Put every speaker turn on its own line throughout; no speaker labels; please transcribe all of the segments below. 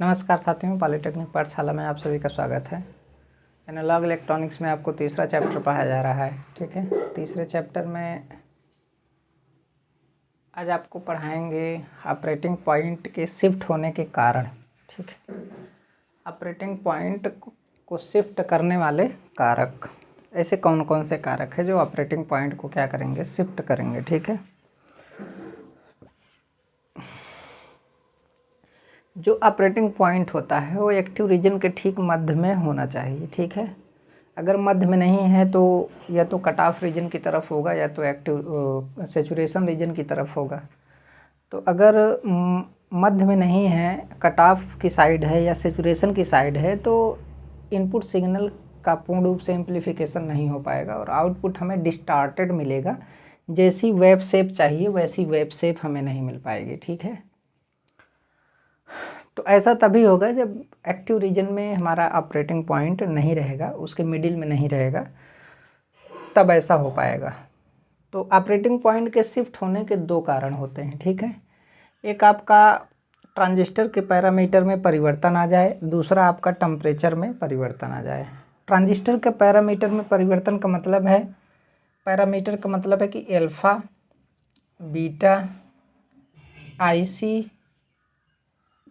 नमस्कार साथियों, पॉलिटेक्निक पाठशाला में आप सभी का स्वागत है। एनालॉग इलेक्ट्रॉनिक्स में आपको तीसरा चैप्टर पढ़ाया जा रहा है। ठीक है, तीसरे चैप्टर में आज आपको पढ़ाएंगे ऑपरेटिंग पॉइंट के शिफ्ट होने के कारण। ठीक है, ऑपरेटिंग पॉइंट को शिफ्ट करने वाले कारक, ऐसे कौन कौन से कारक है जो ऑपरेटिंग पॉइंट को क्या करेंगे, शिफ्ट करेंगे। ठीक है, जो ऑपरेटिंग पॉइंट होता है वो एक्टिव रीजन के ठीक मध्य में होना चाहिए। ठीक है, अगर मध्य में नहीं है तो या तो कट ऑफ रीजन की तरफ होगा या तो एक्टिव सेचुरेशन रीजन की तरफ होगा। तो अगर मध्य में नहीं है, कट ऑफ की साइड है या सेचुरेशन की साइड है, तो इनपुट सिग्नल का पूर्ण रूप से एम्प्लीफिकेशन नहीं हो पाएगा और आउटपुट हमें डिस्टॉर्टेड मिलेगा। जैसी वेव शेप चाहिए वैसी वेव शेप हमें नहीं मिल पाएगी। ठीक है, तो ऐसा तभी होगा जब एक्टिव रीजन में हमारा ऑपरेटिंग पॉइंट नहीं रहेगा, उसके मिडिल में नहीं रहेगा, तब ऐसा हो पाएगा। तो ऑपरेटिंग पॉइंट के शिफ्ट होने के दो कारण होते हैं। ठीक है, एक आपका ट्रांजिस्टर के पैरामीटर में परिवर्तन आ जाए, दूसरा आपका टेम्परेचर में परिवर्तन आ जाए। ट्रांजिस्टर के पैरामीटर में परिवर्तन का मतलब है, पैरामीटर का मतलब है कि अल्फ़ा, बीटा, IC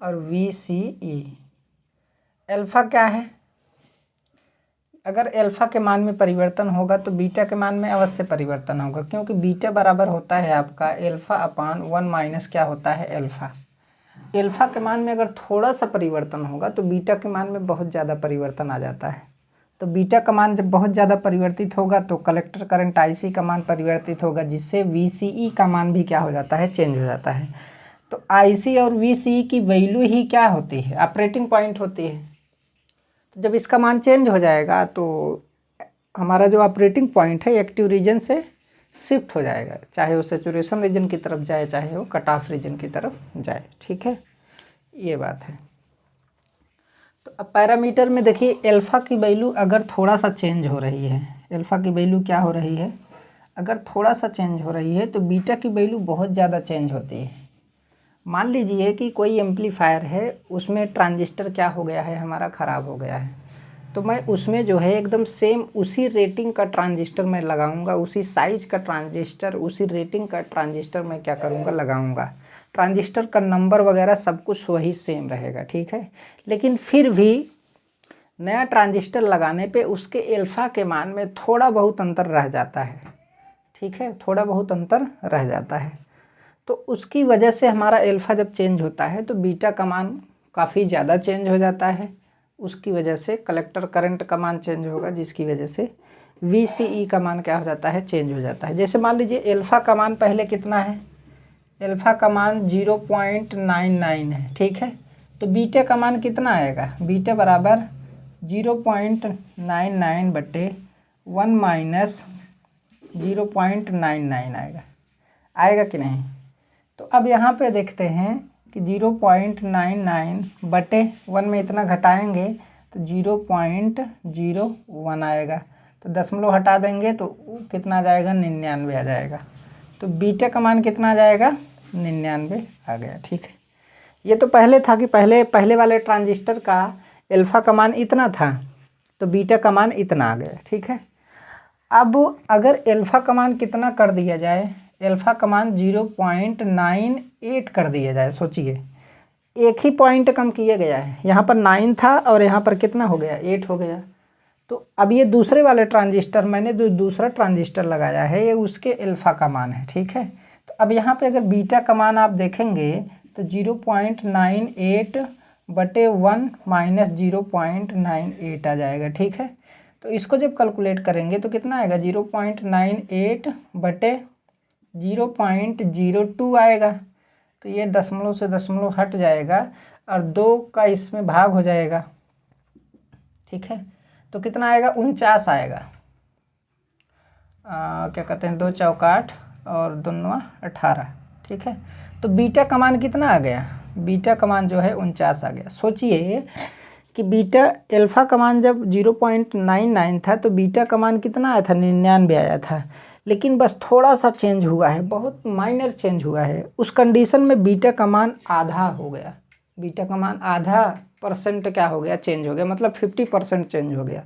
और VCE। अल्फ़ा क्या है? अगर अल्फ़ा के मान में परिवर्तन होगा तो बीटा के मान में अवश्य परिवर्तन होगा, क्योंकि बीटा बराबर होता है आपका अल्फ़ा अपान 1 माइनस क्या होता है, अल्फ़ा। अल्फ़ा के मान में अगर थोड़ा सा परिवर्तन होगा तो बीटा के मान में बहुत ज़्यादा परिवर्तन आ जाता है। तो बीटा का मान जब बहुत ज़्यादा परिवर्तित होगा तो कलेक्टर करंट IC का मान परिवर्तित होगा, जिससे VCE का मान भी क्या हो जाता है, चेंज हो जाता है। तो IC और VCE की वैल्यू ही क्या होती है, ऑपरेटिंग पॉइंट होती है। तो जब इसका मान चेंज हो जाएगा तो हमारा जो ऑपरेटिंग पॉइंट है एक्टिव रीजन से शिफ्ट हो जाएगा, चाहे वो सेचुरेशन रीजन की तरफ जाए चाहे वो कट ऑफ रीजन की तरफ जाए। ठीक है, ये बात है। तो अब पैरामीटर में देखिए, अल्फ़ा की वैल्यू अगर थोड़ा सा चेंज हो रही है, अल्फ़ा की वैल्यू क्या हो रही है, अगर थोड़ा सा चेंज हो रही है तो बीटा की वैल्यू बहुत ज़्यादा चेंज होती है। मान लीजिए कि कोई एम्पलीफायर है, उसमें ट्रांजिस्टर क्या हो गया है, हमारा ख़राब हो गया है, तो मैं उसमें जो है एकदम सेम उसी रेटिंग का ट्रांजिस्टर मैं लगाऊंगा, उसी साइज़ का ट्रांजिस्टर, उसी रेटिंग का ट्रांजिस्टर मैं क्या करूंगा, लगाऊंगा। ट्रांजिस्टर का नंबर वगैरह सब कुछ वही सेम रहेगा। ठीक है, लेकिन फिर भी नया ट्रांजिस्टर लगाने पे उसके अल्फ़ा के मान में थोड़ा बहुत अंतर रह जाता है। ठीक है, थोड़ा बहुत अंतर रह जाता है। तो उसकी वजह से हमारा अल्फ़ा जब चेंज होता है तो बीटा का मान काफ़ी ज़्यादा चेंज हो जाता है। उसकी वजह से कलेक्टर करंट का मान चेंज होगा, जिसकी वजह से VCE का मान क्या हो जाता है, चेंज हो जाता है। जैसे मान लीजिए अल्फ़ा का मान पहले कितना है, अल्फ़ा का मान 0.99 है। ठीक है, तो बीटा का मान कितना आएगा, बीटा बराबर 0.99 बटे 1 माइनस 0.99 आएगा कि नहीं। तो अब यहाँ पे देखते हैं कि 0.99 बटे 1 में इतना घटाएंगे तो 0.01 आएगा। तो दशमलव हटा देंगे तो कितना आ जाएगा, 99 आ जाएगा। तो बीटा का मान कितना आ जाएगा, 99 आ गया। ठीक है, ये तो पहले था कि पहले वाले ट्रांजिस्टर का अल्फ़ा का मान इतना था तो बीटा का मान इतना आ गया। ठीक है, अब अगर अल्फ़ा का मान कितना कर दिया जाए, अल्फ़ा का मान 0.98 कर दिया जाए। सोचिए, एक ही पॉइंट कम किया गया है, यहाँ पर 9 था और यहाँ पर कितना हो गया, 8 हो गया। तो अब ये दूसरे वाले ट्रांजिस्टर, मैंने जो दूसरा ट्रांजिस्टर लगाया है, ये उसके अल्फ़ा का मान है। ठीक है, तो अब यहाँ पे अगर बीटा का मान आप देखेंगे तो 0.98 बटे 1 माइनस 0.98 आ जाएगा। ठीक है, तो इसको जब कैलकुलेट करेंगे तो कितना आएगा, 0.98 बटे 0.02 आएगा। तो ये दशमलव से दशमलव हट जाएगा और 2 का इसमें भाग हो जाएगा। ठीक है, तो कितना आएगा, 49 आएगा। क्या कहते हैं, 2 चौका 8 और 2 9 18। ठीक है, तो बीटा का मान कितना आ गया, बीटा का मान जो है 49 आ गया। सोचिए कि बीटा अल्फ़ा का मान जब 0.99 था तो बीटा का मान कितना आया था, 99 आया था। लेकिन बस थोड़ा सा चेंज हुआ है, बहुत माइनर चेंज हुआ है। उस कंडीशन में बीटा का मान आधा हो गया, बीटा का मान आधा % क्या हो गया, चेंज हो गया, मतलब 50% चेंज हो गया।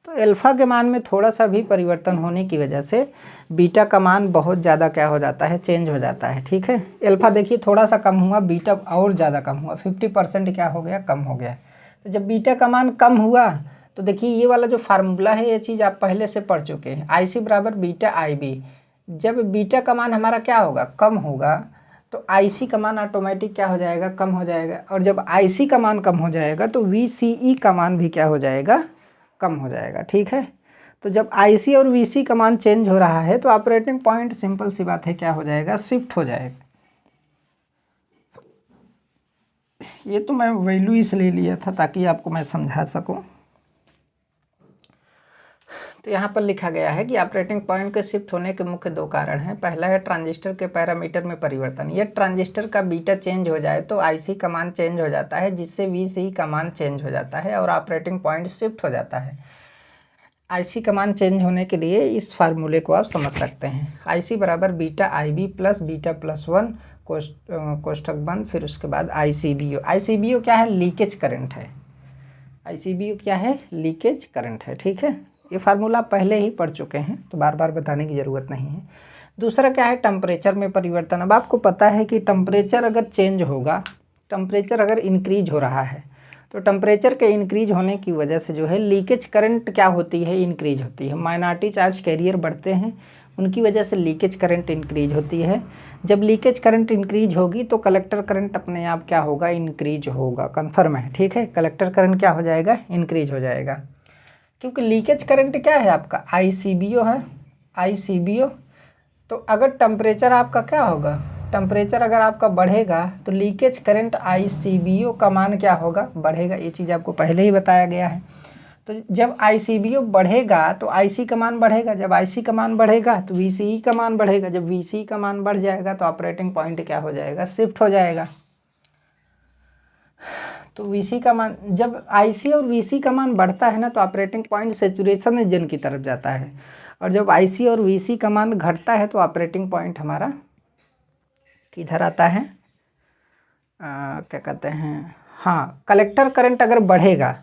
तो अल्फ़ा के मान में थोड़ा सा भी परिवर्तन होने की वजह से बीटा का मान बहुत ज़्यादा क्या हो जाता है, चेंज हो जाता है। ठीक है, अल्फ़ा देखिए थोड़ा सा कम हुआ, बीटा और ज़्यादा कम हुआ, 50% क्या हो गया, कम हो गया। तो जब बीटा का मान कम हुआ तो देखिए ये वाला जो फार्मूला है ये चीज़ आप पहले से पढ़ चुके हैं, आई सी बराबर बीटा आई बी। जब बीटा का मान हमारा क्या होगा, कम होगा, तो आई सी का मान ऑटोमेटिक क्या हो जाएगा, कम हो जाएगा। और जब आई सी का मान कम हो जाएगा तो वी सी ई का मान भी क्या हो जाएगा, कम हो जाएगा। ठीक है, तो जब आई सी और वी सी का मान चेंज हो रहा है तो ऑपरेटिंग पॉइंट सिंपल सी बात है क्या हो जाएगा, शिफ्ट हो जाएगा। ये तो मैं वैल्यू इसलिए लिया था ताकि आपको मैं समझा सकूं। तो यहाँ पर लिखा गया है कि ऑपरेटिंग पॉइंट के शिफ्ट होने के मुख्य 2 कारण हैं। पहला है ट्रांजिस्टर के पैरामीटर में परिवर्तन। यह ट्रांजिस्टर का बीटा चेंज हो जाए तो आईसी का मान चेंज हो जाता है, जिससे वीसी का मान चेंज हो जाता है और ऑपरेटिंग पॉइंट शिफ्ट हो जाता है। आईसी का मान चेंज होने के लिए इस फार्मूले को आप समझ सकते हैं, आईसी बराबर बीटा आई बी प्लस बीटा प्लस 1 कोष्ठक बंद, फिर उसके बाद आईसीबीओ। आईसीबीओ क्या है, लीकेज करंट है। आईसीबीओ क्या है, लीकेज करंट है। ठीक है, ये फार्मूला पहले ही पढ़ चुके हैं तो बार बार बताने की ज़रूरत नहीं है। दूसरा क्या है, टेम्परेचर में परिवर्तन। अब आपको पता है कि टेम्परेचर अगर चेंज होगा, टेम्परेचर अगर इंक्रीज हो रहा है तो टेम्परेचर के इंक्रीज होने की वजह से जो है लीकेज करंट क्या होती है, इंक्रीज होती है। माइनॉरिटी चार्ज कैरियर बढ़ते हैं, उनकी वजह से लीकेज करंट इंक्रीज होती है। जब लीकेज करंट इंक्रीज होगी तो कलेक्टर करंट अपने आप क्या होगा, इंक्रीज होगा। कन्फर्म है, ठीक है, कलेक्टर करंट क्या हो जाएगा, इंक्रीज हो जाएगा। क्योंकि लीकेज करंट क्या है आपका, आईसीबीओ है, आईसीबीओ। तो अगर टेम्परेचर आपका क्या होगा, टेम्परेचर अगर आपका बढ़ेगा तो लीकेज करंट आईसीबीओ का मान क्या होगा, बढ़ेगा। ये चीज़ आपको पहले ही बताया गया है। तो जब आईसीबीओ बढ़ेगा तो आईसी का मान बढ़ेगा, जब आईसी का मान बढ़ेगा तो वीसीई का मान बढ़ेगा, जब वीसीई का मान बढ़ जाएगा तो ऑपरेटिंग पॉइंट क्या हो जाएगा, शिफ्ट हो जाएगा। तो वीसी का मान, जब आईसी और वीसी का मान बढ़ता है ना तो ऑपरेटिंग पॉइंट सैचुरेशन रीजन की तरफ जाता है, और जब आईसी और वीसी का मान घटता है तो ऑपरेटिंग पॉइंट हमारा किधर आता है, क्या कहते हैं, हाँ, कलेक्टर करंट अगर बढ़ेगा,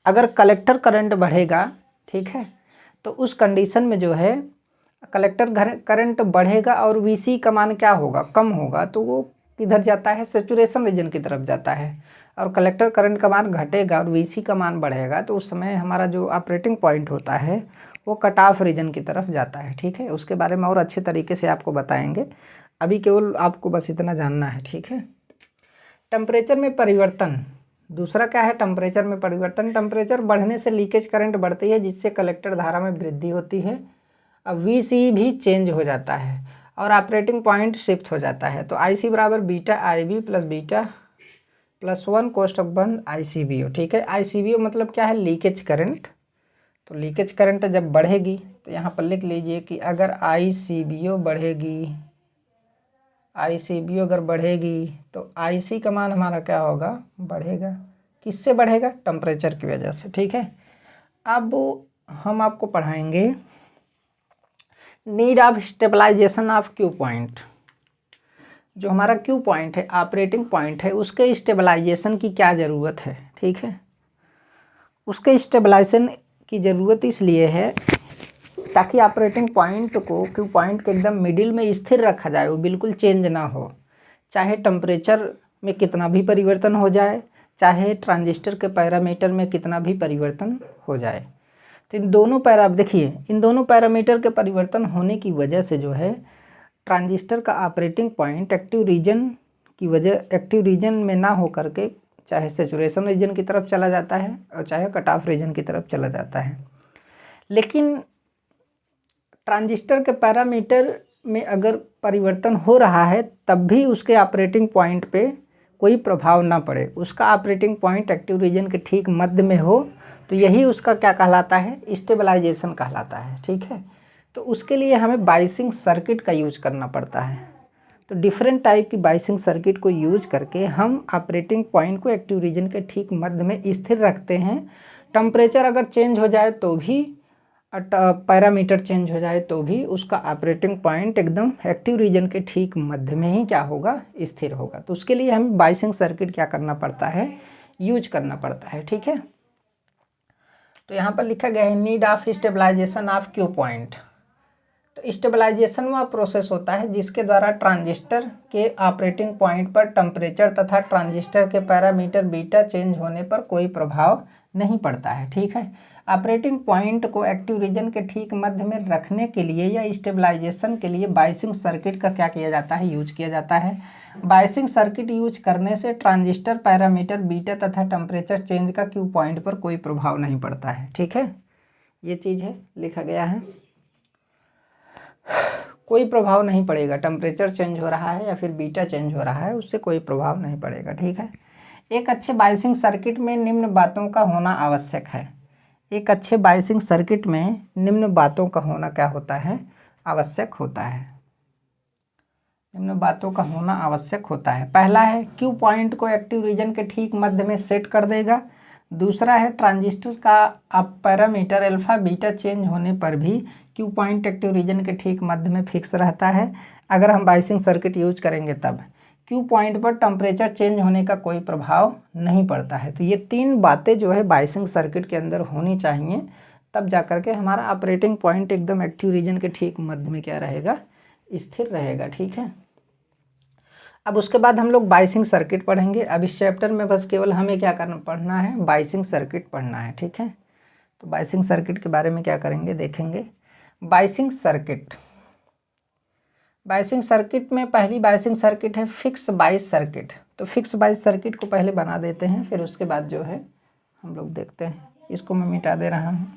अगर कलेक्टर करंट बढ़ेगा, ठीक है, तो उस कंडीशन में जो है कलेक्टर करंट बढ़ेगा और वीसी का मान क्या होगा, कम होगा, तो वो किधर जाता है, सैचुरेशन रीजन की तरफ जाता है। और कलेक्टर करंट का मान घटेगा और वीसी का मान बढ़ेगा तो उस समय हमारा जो ऑपरेटिंग पॉइंट होता है वो कट ऑफ रीजन की तरफ जाता है। ठीक है, उसके बारे में और अच्छे तरीके से आपको बताएंगे, अभी केवल आपको बस इतना जानना है। ठीक है, टेम्परेचर में परिवर्तन, दूसरा क्या है, टेम्परेचर में परिवर्तन। टेम्परेचर बढ़ने से लीकेज करंट बढ़ती है, जिससे कलेक्टर धारा में वृद्धि होती है। अब वीसी भी चेंज हो जाता है और ऑपरेटिंग पॉइंट शिफ्ट हो जाता है। तो आईसी बराबर बीटा आई बी प्लस बीटा प्लस 1 कोष्ठक बंद आईसीबीओ। ठीक है, आईसीबीओ मतलब क्या है, लीकेज करंट। तो लीकेज करंट जब बढ़ेगी तो यहाँ पर लिख लीजिए कि अगर आईसीबीओ बढ़ेगी, आईसीबीओ अगर बढ़ेगी तो आईसी का मान हमारा क्या होगा, बढ़ेगा। किससे बढ़ेगा, टेम्परेचर की वजह से। ठीक है, अब हम आपको पढ़ाएंगे need of stabilisation of Q point. जो हमारा क्यू पॉइंट है, ऑपरेटिंग पॉइंट है, उसके स्टेबलाइजेशन की क्या ज़रूरत है। ठीक है, उसके स्टेबलाइजेशन की ज़रूरत इसलिए है ताकि ऑपरेटिंग पॉइंट को, क्यू पॉइंट के एकदम मिडिल में स्थिर रखा जाए, वो बिल्कुल चेंज ना हो, चाहे टेम्परेचर में कितना भी परिवर्तन हो जाए, चाहे ट्रांजिस्टर के पैरामीटर में कितना भी परिवर्तन हो जाए। तो इन दोनों देखिए, इन दोनों पैरामीटर के परिवर्तन होने की वजह से जो है ट्रांजिस्टर का ऑपरेटिंग पॉइंट एक्टिव रीजन की वजह, एक्टिव रीजन में ना हो करके चाहे सैचुरेशन रीजन की तरफ चला जाता है और चाहे कट ऑफ रीजन की तरफ चला जाता है। लेकिन ट्रांजिस्टर के पैरामीटर में अगर परिवर्तन हो रहा है तब भी उसके ऑपरेटिंग पॉइंट पे कोई प्रभाव ना पड़े, उसका ऑपरेटिंग पॉइंट एक्टिव रीजन के ठीक मध्य में हो, तो यही उसका क्या कहलाता है, स्टेबलाइजेशन कहलाता है। ठीक है, तो उसके लिए हमें बाइसिंग सर्किट का यूज करना पड़ता है। तो डिफरेंट टाइप की बाइसिंग सर्किट को यूज करके हम ऑपरेटिंग पॉइंट को एक्टिव रीजन के ठीक मध्य में स्थिर रखते हैं। टेम्परेचर अगर चेंज हो जाए तो भी पैरामीटर चेंज हो जाए तो भी उसका ऑपरेटिंग पॉइंट एकदम एक्टिव रीजन के ठीक मध्य में ही क्या होगा, स्थिर होगा। तो उसके लिए हमें बायसिंग सर्किट क्या करना पड़ता है, यूज करना पड़ता है। ठीक है, तो यहाँ पर लिखा गया है need of stabilisation of Q point. तो स्टेबलाइजेशन वह प्रोसेस होता है जिसके द्वारा ट्रांजिस्टर के ऑपरेटिंग पॉइंट पर टेम्परेचर तथा ट्रांजिस्टर के पैरामीटर बीटा चेंज होने पर कोई प्रभाव नहीं पड़ता है। ठीक है, ऑपरेटिंग पॉइंट को एक्टिव रीजन के ठीक मध्य में रखने के लिए या स्टेबलाइजेशन के लिए बायसिंग सर्किट का क्या किया जाता है, यूज किया जाता है। बायसिंग सर्किट यूज करने से ट्रांजिस्टर पैरामीटर बीटा तथा टेम्परेचर चेंज का क्यू पॉइंट पर कोई प्रभाव नहीं पड़ता है। ठीक है, ये चीज़ है, लिखा गया है कोई प्रभाव नहीं पड़ेगा। टेम्परेचर चेंज हो रहा है या फिर बीटा चेंज हो रहा है, उससे कोई प्रभाव नहीं पड़ेगा। ठीक है, एक अच्छे बायसिंग सर्किट में निम्न बातों का होना आवश्यक है। एक अच्छे बायसिंग सर्किट में निम्न बातों का होना क्या होता है, आवश्यक होता है। निम्न बातों का होना आवश्यक होता है। पहला है क्यू पॉइंट को एक्टिव रीजन के ठीक मध्य में सेट कर देगा। दूसरा है ट्रांजिस्टर का पैरामीटर अल्फा बीटा चेंज होने पर भी क्यू पॉइंट एक्टिव रीजन के ठीक मध्य में फिक्स रहता है। अगर हम बायसिंग सर्किट यूज करेंगे तब क्यू पॉइंट पर टेम्परेचर चेंज होने का कोई प्रभाव नहीं पड़ता है। तो ये तीन बातें जो है बायसिंग सर्किट के अंदर होनी चाहिए, तब जा कर के हमारा ऑपरेटिंग पॉइंट एकदम एक्टिव रीजन के ठीक मध्य में क्या रहेगा, स्थिर रहेगा। ठीक है, अब उसके बाद हम लोग बायसिंग सर्किट पढ़ेंगे। अब इस चैप्टर में बस केवल हमें क्या करना पढ़ना है, बायसिंग सर्किट पढ़ना है। ठीक है, तो बायसिंग सर्किट के बारे में क्या करेंगे, देखेंगे। बायसिंग सर्किट, बायसिंग सर्किट में पहली बायसिंग सर्किट है फिक्स बायस सर्किट। तो फिक्स बायस सर्किट को पहले बना देते हैं, फिर उसके बाद जो है हम लोग देखते हैं। इसको मैं मिटा दे रहा हूँ।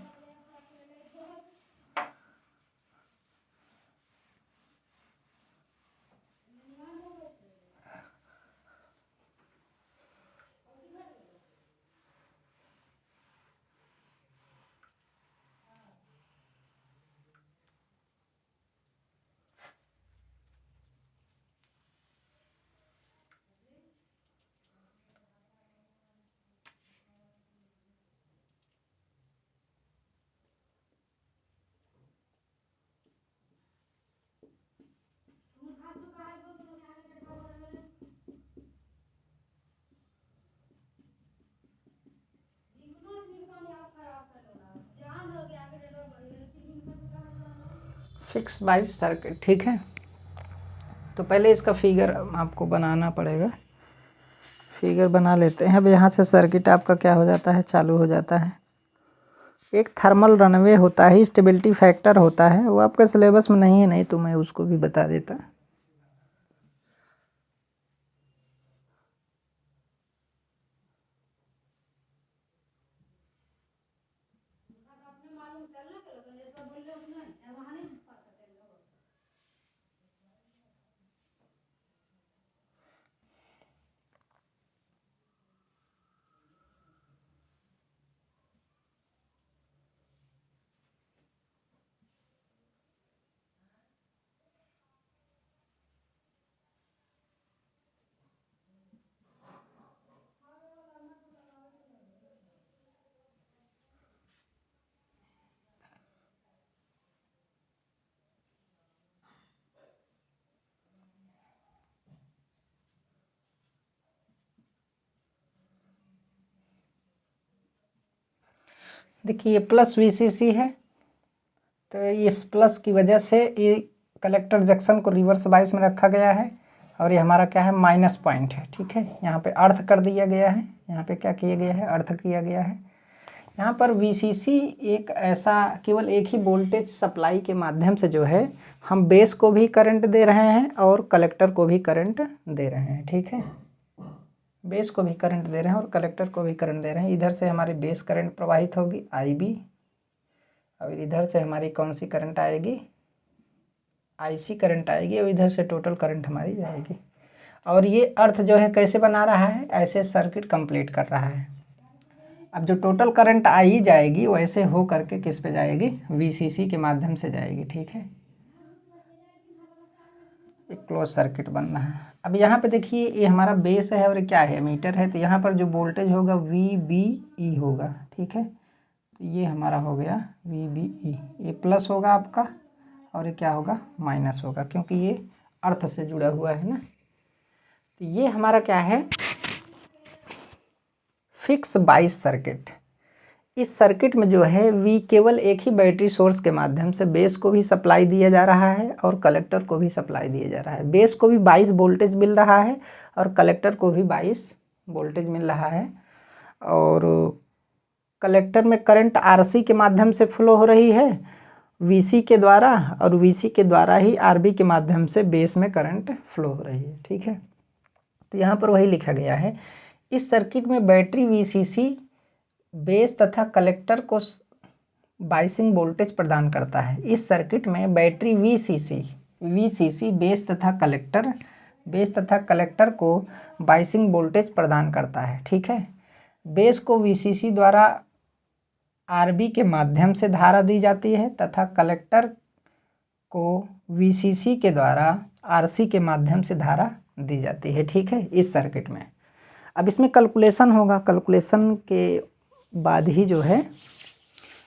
फिक्स बायस सर्किट, ठीक है। तो पहले इसका फिगर आपको बनाना पड़ेगा। फिगर बना लेते हैं। अब यहाँ से सर्किट आपका क्या हो जाता है, चालू हो जाता है। एक थर्मल रनवे होता है, स्टेबिलिटी फैक्टर होता है, वो आपके सिलेबस में नहीं है, नहीं तो मैं उसको भी बता देता। देखिए ये प्लस VCC है, तो इस प्लस की वजह से ये कलेक्टर जंक्शन को रिवर्स बायस में रखा गया है, और ये हमारा क्या है, माइनस पॉइंट है। ठीक है, यहाँ पे अर्थ कर दिया गया है, यहाँ पे क्या किया गया है, अर्थ किया गया है। यहाँ पर VCC एक ऐसा केवल एक ही वोल्टेज सप्लाई के माध्यम से जो है हम बेस को भी करंट दे रहे हैं और कलेक्टर को भी करंट दे रहे हैं। ठीक है, बेस को भी करंट दे रहे हैं और कलेक्टर को भी करंट दे रहे हैं। इधर से हमारी बेस करंट प्रवाहित होगी IB, और इधर से हमारी कौन सी करंट आएगी, IC करंट आएगी, और इधर से टोटल करंट हमारी जाएगी। और ये अर्थ जो है कैसे बना रहा है, ऐसे सर्किट कंप्लीट कर रहा है। अब जो टोटल करंट आई जाएगी वो ऐसे हो करके किस पे जाएगी, VCC के माध्यम से जाएगी। ठीक है, एक क्लोज सर्किट बन रहा है। अब यहाँ पे देखिए ये हमारा बेस है और क्या है, मीटर है, तो यहाँ पर जो वोल्टेज होगा VBE होगा। ठीक है, तो ये हमारा हो गया VBE, ये प्लस होगा आपका और ये क्या होगा माइनस होगा, क्योंकि ये अर्थ से जुड़ा हुआ है ना। तो ये हमारा क्या है फिक्स बाइस सर्किट। इस सर्किट में जो है V केवल एक ही बैटरी सोर्स के माध्यम से बेस को भी सप्लाई दिया जा रहा है और कलेक्टर को भी सप्लाई दिया जा रहा है। बेस को भी 22 वोल्टेज मिल रहा है और कलेक्टर को भी 22 वोल्टेज मिल रहा है, और कलेक्टर में करंट RC के माध्यम से फ्लो हो रही है VC के द्वारा, और VC के द्वारा ही RB के माध्यम से बेस में करंट फ्लो हो रही है। ठीक है, तो यहाँ पर वही लिखा गया है। इस सर्किट में बैटरी VCC बेस तथा कलेक्टर को बाइसिंग वोल्टेज प्रदान करता है। इस सर्किट में बैटरी VCC बेस तथा कलेक्टर को बाइसिंग वोल्टेज प्रदान करता है। ठीक है, बेस को VCC द्वारा RB के माध्यम से धारा दी जाती है तथा कलेक्टर को VCC के द्वारा RC के माध्यम से धारा दी जाती है। ठीक है, इस सर्किट में अब इसमें कैलकुलेशन होगा। कैलकुलेशन के बाद ही जो है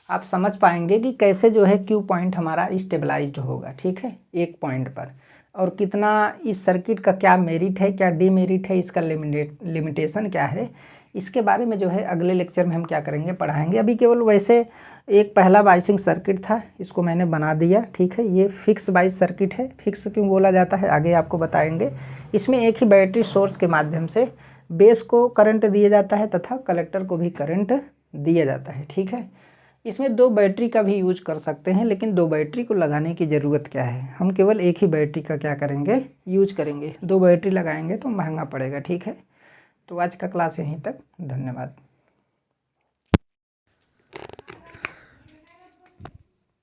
आप समझ पाएंगे कि कैसे जो है Q पॉइंट हमारा स्टेबलाइज्ड होगा। ठीक है, एक पॉइंट पर, और कितना इस सर्किट का क्या मेरिट है, क्या डीमेरिट है, इसका लिमिटेशन क्या है, इसके बारे में जो है अगले लेक्चर में हम क्या करेंगे पढ़ाएंगे। अभी केवल वैसे एक पहला बाइसिंग सर्किट था, इसको मैंने बना दिया। ठीक है, ये फिक्स बाइस सर्किट है। फिक्स क्यों बोला जाता है आगे आपको बताएंगे। इसमें एक ही बैटरी सोर्स के माध्यम से बेस को करंट दिया जाता है तथा कलेक्टर को भी करंट दिया जाता है। ठीक है, इसमें दो बैटरी का भी यूज कर सकते हैं, लेकिन दो बैटरी को लगाने की ज़रूरत क्या है, हम केवल एक ही बैटरी का क्या करेंगे यूज करेंगे। दो बैटरी लगाएंगे तो महंगा पड़ेगा। ठीक है, तो आज का क्लास यहीं तक, धन्यवाद।